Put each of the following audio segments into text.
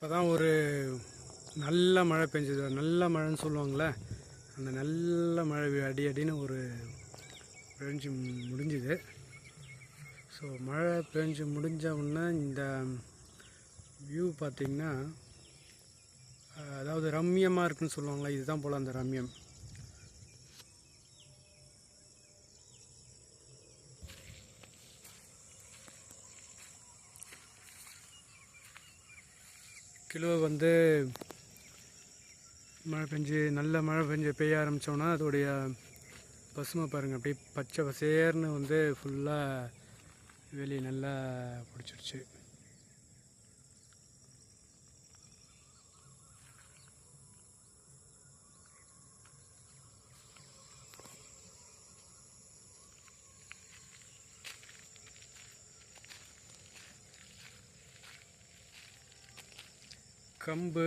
இப்போ தான் ஒரு நல்ல மழை பெஞ்சது. நல்ல மழைன்னு சொல்லுவாங்களே, அந்த நல்ல மழை அடி அடின்னு ஒரு பெஞ்சு முடிஞ்சுது. ஸோ மழை பெஞ்சு முடிஞ்ச உடனே இந்த வியூ பார்த்திங்கன்னா, அதாவது ரம்யமாக இருக்குன்னு சொல்லுவாங்களே, இதுதான் போல் அந்த ரம்யம். கிலோ நல்ல மழை பெய்ய ஆரம்பித்தோன்னா அதோடைய பசுமை பாருங்கள், அப்படியே பச்சை பசேர்னு ஃபுல்லாக வெளியே நல்லா பிடிச்சிருச்சு. கம்பு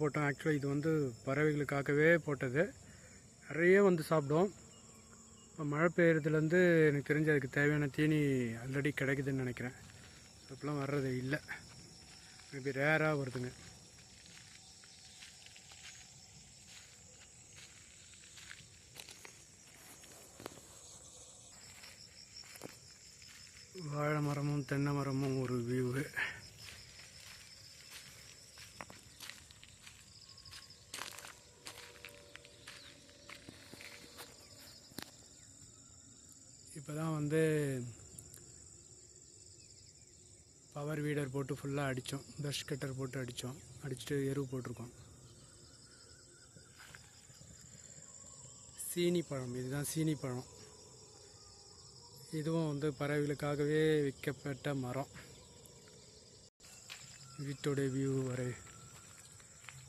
போட்டோம். ஆக்சுவலாக இது பறவைகளுக்காகவே போட்டது. நிறைய சாப்பிடும். இப்போ மழை பெய்யறதுலேருந்து எனக்கு தெரிஞ்சு அதுக்கு தேவையான தீனி ஆல்ரெடி கிடைக்குதுன்னு நினைக்கிறேன். இப்போலாம் வர்றது இல்லை, மேபி ரேராக வருதுங்க. வாழை மரமும் தென்னை மரமும் ஒரு வியூவு. இப்போ தான் பவர் வீடர் போட்டு ஃபுல்லாக அடித்தோம். ப்ரஷ் கட்டர் போட்டு அடிச்சுட்டு எருவு போட்டிருக்கோம். சீனி பழம், இதுதான் சீனி பழம். இதுவும் பறவைகளுக்காகவே விற்கப்பட்ட மரம். வீட்டோடைய வியூ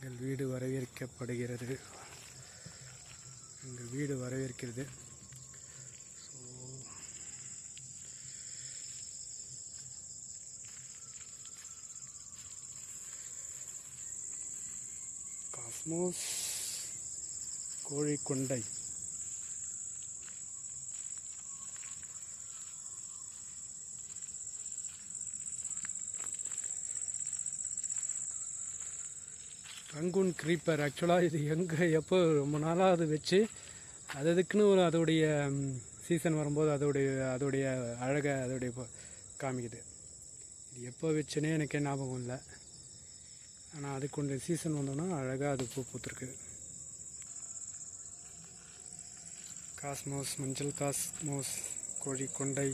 எங்கள் வீடு வரவேற்கப்படுகிறது. எங்கள் வீடு வரவேற்கிறது. காஸ்மோஸ் கோழிக்கொண்டை. Rangoon creeper. ஆக்சுவலாக இது எப்போ ரொம்ப நாளாக அது வச்சு அதுக்குன்னு அதோடைய சீசன் வரும்போது அதோடைய அழகை காமிக்குது. இது எப்போ வச்சுன்னே எனக்கே ஞாபகம் இல்லை. ஆனால் அதுக்கு கொஞ்சம் சீசன் வந்தோன்னா அழகாக அது பூத்துருக்கு. காஸ்மோஸ், மஞ்சள் காஸ்மோஸ் கோழிக்கொண்டை.